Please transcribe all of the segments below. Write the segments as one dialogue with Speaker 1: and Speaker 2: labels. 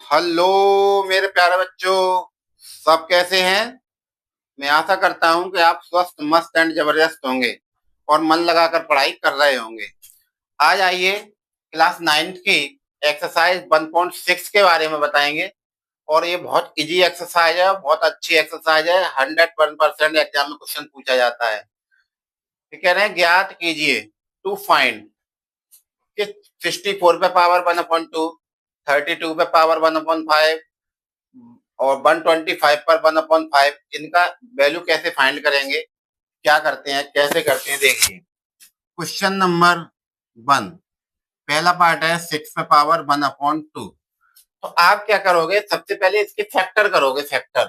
Speaker 1: Hello मेरे प्यारे बच्चों, सब कैसे हैं। मैं आशा करता हूं कि आप स्वस्थ मस्त एंड जबरदस्त होंगे और मन लगाकर पढ़ाई कर रहे होंगे। आज आइए क्लास 9th की एक्सरसाइज 1.6 के बारे में बताएंगे। और ये बहुत इजी एक्सरसाइज है, बहुत अच्छी एक्सरसाइज है। 101% एग्जाम में क्वेश्चन पूछा जाता है। ये कह रहे हैं ज्ञात कीजिए, टू फाइंड कि 64 पे पावर 1/2, 32 पे पावर 1/5 और 125 पर 1/5 इनका वैल्यू कैसे फाइंड करेंगे, क्या करते हैं, कैसे करते हैं, देखिए। क्वेश्चन नंबर 1, पहला पार्ट है 6 पे पावर 1/2। तो आप क्या करोगे, सबसे पहले इसके फैक्टर करोगे। फैक्टर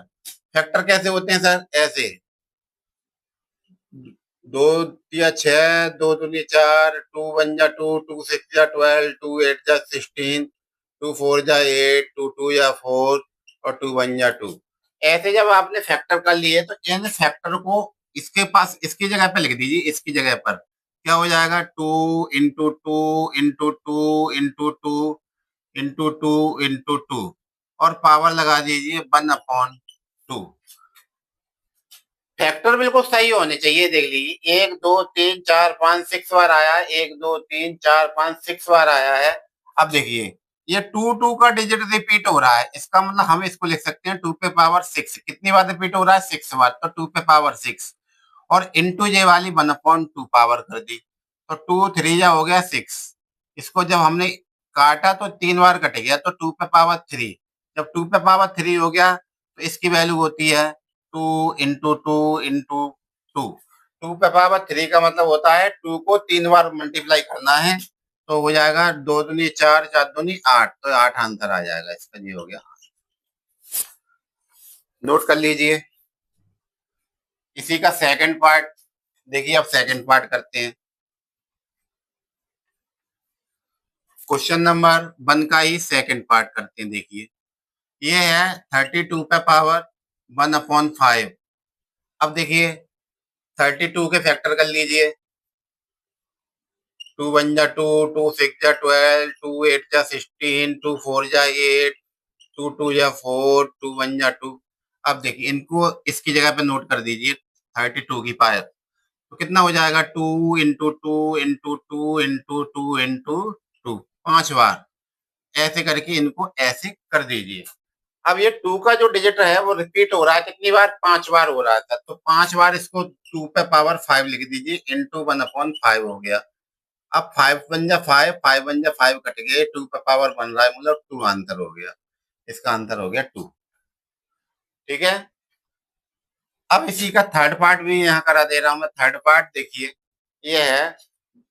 Speaker 1: फैक्टर कैसे होते हैं सर, ऐसे। दो या छह, दो दूनी चार, टू वन जा टू, टू सिक्स जा 12, टू एट जा 16, टू फोर जा 8, टू टू या 4 और टू वन जा 2। ऐसे जब आपने फैक्टर कर लिए तो इन फैक्टर को इसके पास इसकी जगह पे लिख दीजिए। इसकी जगह पर क्या हो जाएगा, 2 इंटू 2 इंटू 2 इंटू 2 और पावर लगा दीजिए 1/2। फैक्टर बिल्कुल सही होने चाहिए। देख लीजिए, 1 2 3 4 5 6 बार आया है, 1 2 3 4 5 6 बार आया है। अब देखिए, ये टू टू का डिजिट रिपीट हो रहा है, इसका मतलब हम इसको लिख सकते हैं 2 पे पावर 6। कितनी बार रिपीट हो रहा है, 6 बार, तो 2 पे पावर 6 और इंटू जे वाली 1/2 पावर कर दी, तो 2 3 जा हो गया 6। इसको जब हमने काटा तो 3 बार कट गया, तो 2 पे पावर 3। जब 2 पे पावर 3 हो गया तो इसकी वैल्यू होती है 2 इंटू 2 इंटू 2। 2 पे पावर 3 का मतलब होता है 2 को 3 बार मल्टीप्लाई करना है, तो हो जाएगा 2 दूनी 4, 4 दूनी 8, तो 8 आंसर आ जाएगा इसका। जी हो गया, नोट कर लीजिए। इसी का सेकंड पार्ट देखिए। अब सेकंड पार्ट करते हैं। क्वेश्चन नंबर 1 का ही सेकंड पार्ट करते हैं। देखिए, ये है 32 पे पावर 1/5। अब देखिए, 32 के फैक्टर कर लीजिए। 2 1 जा 2, 2 6 जा 12, 2 8 जा 16, 2 4 जा 8, 2 2 जा 4, 2 1 जा 2। अब देखिए, इनको इसकी जगह पे नोट कर दीजिए 32 की पावर। तो कितना हो जाएगा, 2 इंटू 2 इंटू 2 इंटू 2 इंटू 2, 5 बार। ऐसे करके इनको ऐसे कर दीजिए। अब ये 2 का जो डिजिट है वो रिपीट हो रहा है, कितनी बार, 5 बार हो रहा था, तो 5 बार इसको 2 पे पावर 5 लिख दीजिए, इंटू 1/5 हो गया। अब 5 1 जा 5, 5 1 जा 5 कट गए, 2 पे पावर बन रहा है, मतलब 2 आंसर हो गया। इसका आंसर हो गया 2। ठीक है। अब इसी का थर्ड पार्ट भी यहाँ करा दे रहा हूं मैं। थर्ड पार्ट देखिए, ये है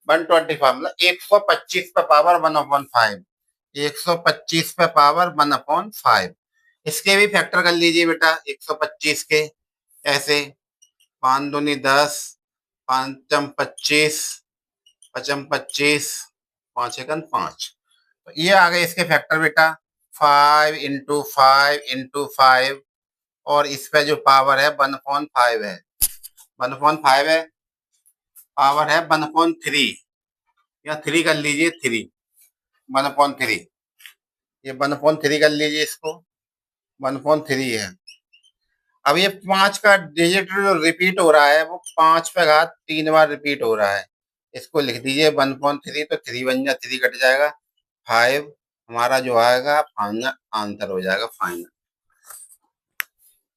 Speaker 1: 125, मतलब 125 पे पावर 1/5। 125 पे पावर 1/5। इसके भी फैक्टर कर लीजिए बेटा, 125 के। ऐसे 5 दूनी 10, 5 25, 5 25, 5 एकन 5। तो ये आ गए इसके फैक्टर बेटा, 5 इंटू 5 इंटू 5। और इस पे जो पावर है 1/5 है, 1/5 है। पावर है 1/3, या 3 कर लीजिए, 3, 1/3। ये 1/3 कर लीजिए इसको, 1/3 है। अब ये 5 का डिजिट जो रिपीट हो रहा है वो 5 पे घात 3 बार रिपीट हो रहा है। इसको लिख दीजिए 1/3, तो 3 1 जा 3 कट जाएगा, 5 हमारा जो आएगा फाइनल आंसर हो जाएगा, फाइनल।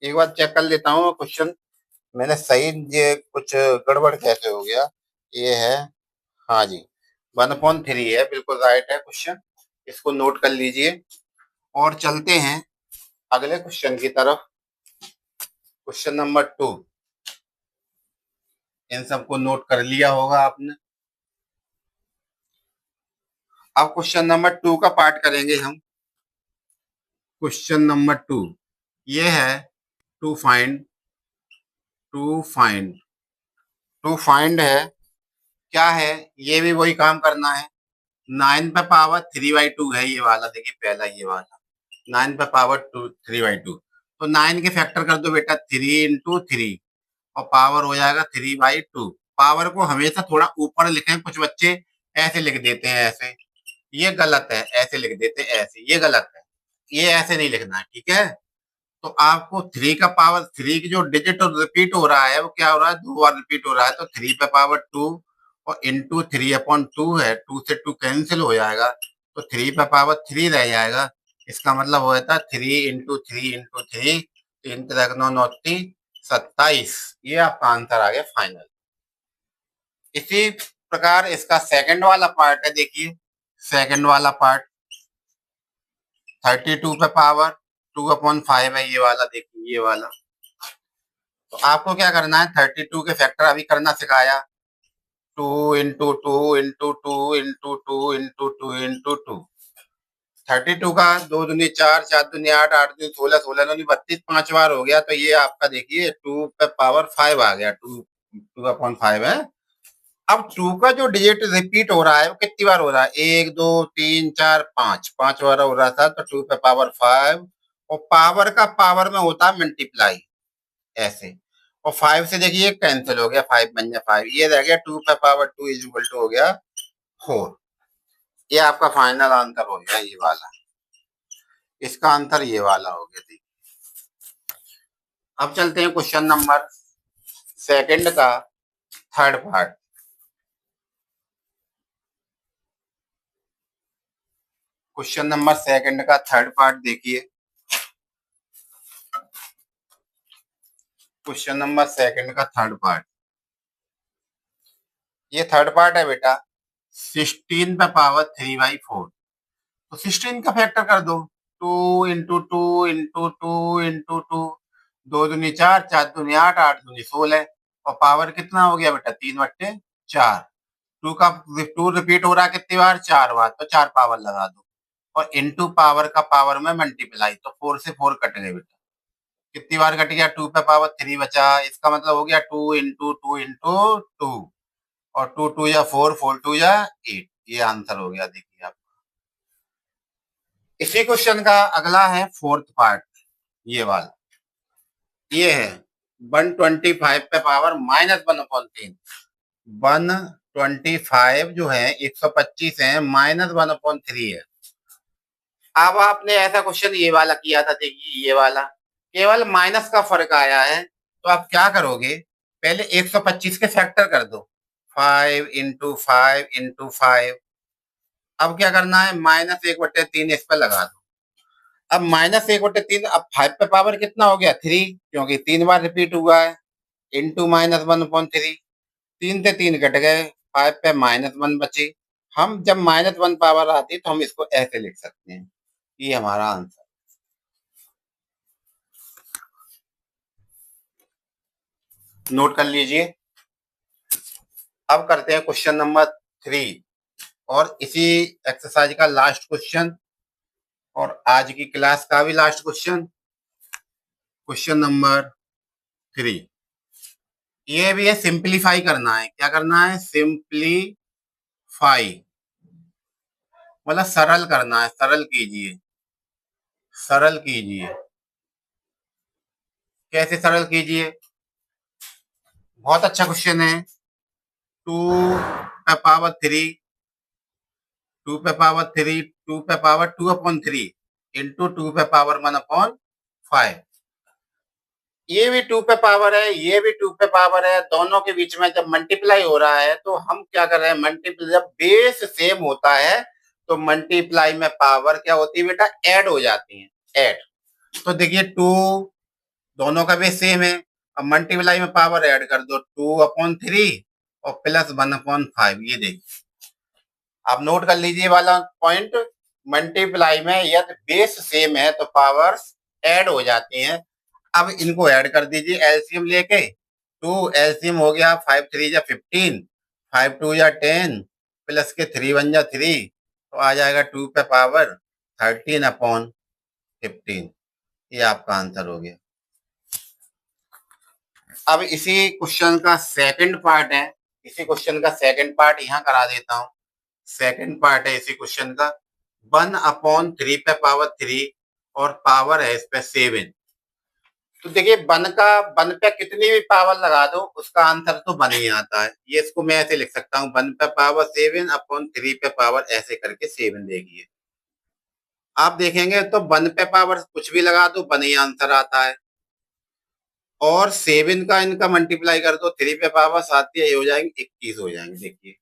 Speaker 1: एक बार चेक कर लेता हूँ क्वेश्चन मैंने सही, ये कुछ गड़बड़ कैसे हो गया। ये है, हाँ जी, 1/3 है, बिल्कुल राइट है क्वेश्चन। इसको नोट कर लीजिए और चलते हैं अगले क्वेश्चन की तरफ। क्वेश्चन नंबर 2, इन सबको नोट कर लिया होगा आपने। अब क्वेश्चन नंबर 2 का पार्ट करेंगे हम। क्वेश्चन नंबर 2 ये है, to find to find to find है। क्या है, ये भी वही काम करना है। 9 पे पावर 3/2 है ये वाला। देखिए पहला ये वाला 9 पे पावर 3/2, तो 9 के फैक्टर कर दो बेटा, 3 इंटू 3 और पावर हो जाएगा 3/2। पावर को हमेशा थोड़ा ऊपर लिखें, कुछ बच्चे ऐसे लिख देते हैं, ऐसे, ये गलत है। ऐसे लिख देते हैं, ऐसे, ये गलत है। ये ऐसे नहीं लिखना है, ठीक है। तो आपको थ्री का पावर थ्री की जो डिजिट और रिपीट हो रहा है वो क्या हो रहा है, 2 बार रिपीट हो रहा है, तो थ्री पे पावर टू और इंटू थ्री अपॉन टू है, टू से टू कैंसिल हो जाएगा, तो थ्री पे पावर थ्री रह जाएगा। इसका मतलब हो जाता है थ्री इंटू थ्री, तीन तरह नौ नौती 27। ये आपका आंसर आ गया फाइनल। इसी प्रकार इसका सेकंड वाला पार्ट है, देखिए सेकंड वाला पार्ट 32 पे पावर 2/5 है, ये वाला देखिए ये वाला। तो आपको क्या करना है, 32 के फैक्टर अभी करना सिखाया, two into two into two into two into two into two. 32 का दो दूनी चार, चार दूनी आठ, आठ दूनी 16, 16 दूनी 32, 5 बार हो गया, तो ये आपका देखिए टू पे पावर 5 आ गया, टू अपॉन 5 है। अब टू का जो डिजिट रिपीट हो रहा है वो कितनी बार हो रहा है, एक दो तीन चार पांच, 5 बार हो रहा था, तो टू पे पावर 5, और पावर का पावर में होता है मल्टीप्लाई ऐसे, और 5 से देखिए कैंसिल हो गया, 5 बन गया 5, ये रह गया टू पे power two is equal to हो गया 4। ये आपका फाइनल आंसर हो गया ये वाला, इसका आंसर ये वाला हो गया। देखिए अब चलते हैं क्वेश्चन नंबर सेकंड का third part. Question number second का थर्ड पार्ट देखिए, क्वेश्चन नंबर सेकंड का थर्ड पार्ट, ये थर्ड पार्ट है बेटा, 16 पे पावर 3/4, तो 16 का फैक्टर कर दो, two into two into two into two, दो दूनी चार, चार दूनी आठ, आठ दूनी 16, और पावर कितना हो गया बेटा, 3/4। टू का टू रिपीट हो रहा है कितनी बार, 4 बार, तो 4 पावर लगा दो, और इंटू पावर का पावर में मल्टीप्लाई, तो 4 से 4 कट गए बेटा, कितनी बार कट गया, टू पे पावर 3 बचा, इसका मतलब हो गया two into two into two, और टू टू या 4, 4 टू या 8, ये आंसर हो गया। देखिए आप इसी क्वेश्चन का अगला है फोर्थ पार्ट, ये वाला, ये है 125 पे पावर -1/3, 125 जो है 125 है, -1/3 है। अब आपने ऐसा क्वेश्चन ये वाला किया था, देखिए ये वाला केवल माइनस का फर्क आया है, तो आप क्या करोगे, पहले 125 के फैक्टर कर दो, 5 इंटू 5 इंटू 5। अब क्या करना है, -1/3 इस पर लगा दो। अब -1/3, अब 5 पे पावर कितना हो गया, 3, क्योंकि 3 बार रिपीट हुआ है, इंटू -1/3, 3 से 3 कट गए, 5 पे -1 बची। हम जब -1 पावर आती है तो हम इसको ऐसे लिख सकते हैं, ये हमारा आंसर। नोट कर लीजिए। अब करते हैं क्वेश्चन नंबर 3, और इसी एक्सरसाइज का लास्ट क्वेश्चन, और आज की क्लास का भी लास्ट क्वेश्चन, क्वेश्चन नंबर 3। ये भी है, सिंप्लीफाई करना है, क्या करना है, सिंप्लीफाई, मतलब सरल करना है, सरल कीजिए, सरल कीजिए। कैसे सरल कीजिए, बहुत अच्छा क्वेश्चन है, टू पे पावर थ्री, टू पे पावर थ्री, टू पे पावर 2/3 इंटू टू पे पावर 1/5। ये भी 2 पे पावर है, ये भी 2 पे पावर है, दोनों के बीच में जब मल्टीप्लाई हो रहा है तो हम क्या कर रहे हैं, मल्टीप्लाई, जब बेस सेम होता है तो मल्टीप्लाई में पावर क्या होती है बेटा, ऐड हो जाती है, ऐड। तो देखिए टू, दोनों का बेस सेम है, अब मल्टीप्लाई में पावर ऐड कर दो, 2/3 और प्लस 1/5, ये देखिए। आप नोट कर लीजिए वाला पॉइंट, मल्टीप्लाई में यदि बेस सेम है तो पावर्स ऐड हो जाती हैं। अब इनको ऐड कर दीजिए एलसीएम लेके, टू एलसीएम हो गया, 5 3 जा 15, 5 2 जा 10, प्लस के 3 1 जा 3, तो आ जाएगा 2 पे पावर 13/15। ये आपका आंसर हो गया। अब इसी क्वेश्चन का सेकंड पार्ट है, इसी क्वेश्चन का सेकंड पार्ट यहाँ करा देता हूँ। सेकंड पार्ट है इसी क्वेश्चन का, 1/3 पे पावर 3 और पावर है इस पे 7। तो देखिए वन पे कितनी भी पावर लगा दो उसका आंसर तो वन ही आता है। ये इसको मैं ऐसे लिख सकता हूँ, 1 पे पावर 7/3 पे पावर ऐसे करके 7, देखिए। आप देखेंगे तो 1 पे पावर कुछ भी लगा दो 1 ही आंसर आता है, और 7 का इनका मल्टीप्लाई कर दो 3 पे पावर 7, ये हो जाएंगे 21 हो जाएंगे। देखिए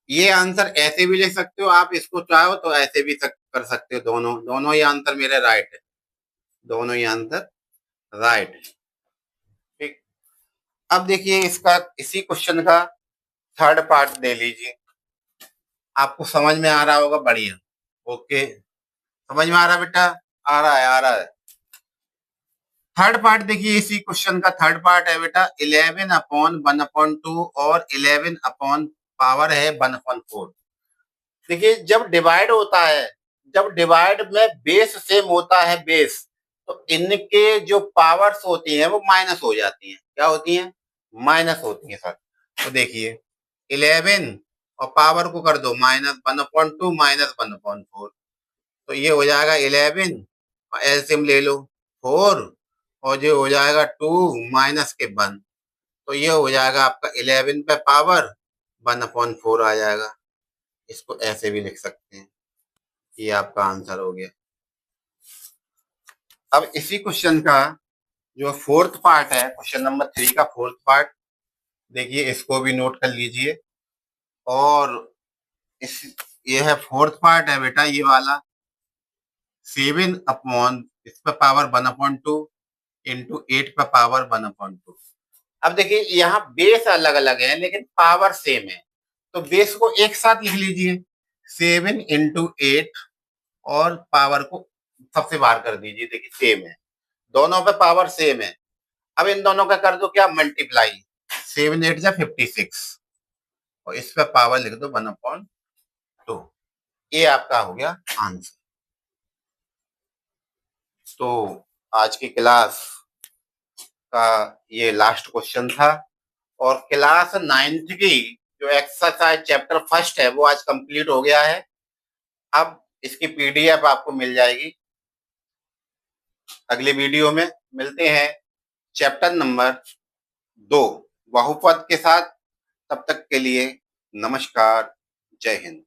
Speaker 1: ये आंसर ऐसे भी लिख सकते हो आप, इसको चाहो तो ऐसे भी कर सकते हो, दोनों दोनों ही आंसर मेरे राइट है, दोनों ही आंसर राइट है। ठीक, अब देखिए इसका इसी क्वेश्चन का थर्ड पार्ट दे लीजिए, आपको समझ में आ रहा होगा, बढ़िया। ओके, समझ में आ रहा है बेटा? आ रहा है, आ रहा है। थर्ड पार्ट देखिए, इसी क्वेश्चन का थर्ड पार्ट है बेटा 11/1/2 और 11 है 1/4। देखिए जब डिवाइड होता है, जब डिवाइड में बेस सेम होता है बेस, तो इनके जो पावर्स होती हैं वो माइनस हो जाती हैं। क्या होती हैं? माइनस होती हैं सर। तो देखिए 11 और पावर को कर दो -1/2 -1/4, तो ये हो जाएगा 11 और एलसीएम ले लो 4, और जो हो जाएगा 2 माइनस के 1, तो ये हो जाएगा आपका 11 पे पावर 1/4 आ जाएगा। इसको ऐसे भी लिख सकते हैं। ये आपका आंसर हो गया। अब इसी क्वेश्चन का जो फोर्थ पार्ट है, क्वेश्चन नंबर 3 का फोर्थ पार्ट, देखिए इसको भी नोट कर लीजिए। और इस ये है फोर्थ पार्ट है बेटा, ये वाला 7 इस पर पावर 1/2 इंटू 8 पर पावर 1/2। अब देखिए यहाँ बेस अलग अलग है लेकिन पावर सेम है, तो बेस को एक साथ लिख लीजिए 7 × 8 और पावर को सबसे बाहर कर दीजिए। देखिए सेम है, दोनों पे पावर सेम है। अब इन दोनों का कर दो क्या? मल्टीप्लाई। 7 8 जा 56 और इस पे पावर लिख दो 1/2। ये आपका हो गया आंसर। तो आज की क्लास का ये लास्ट क्वेश्चन था, और क्लास 9th की जो एक्सरसाइज चैप्टर फर्स्ट है वो आज कंप्लीट हो गया है। अब इसकी पीडीएफ आपको मिल जाएगी। अगले वीडियो में मिलते हैं चैप्टर नंबर 2 बहुपद के साथ। तब तक के लिए नमस्कार, जय हिंद।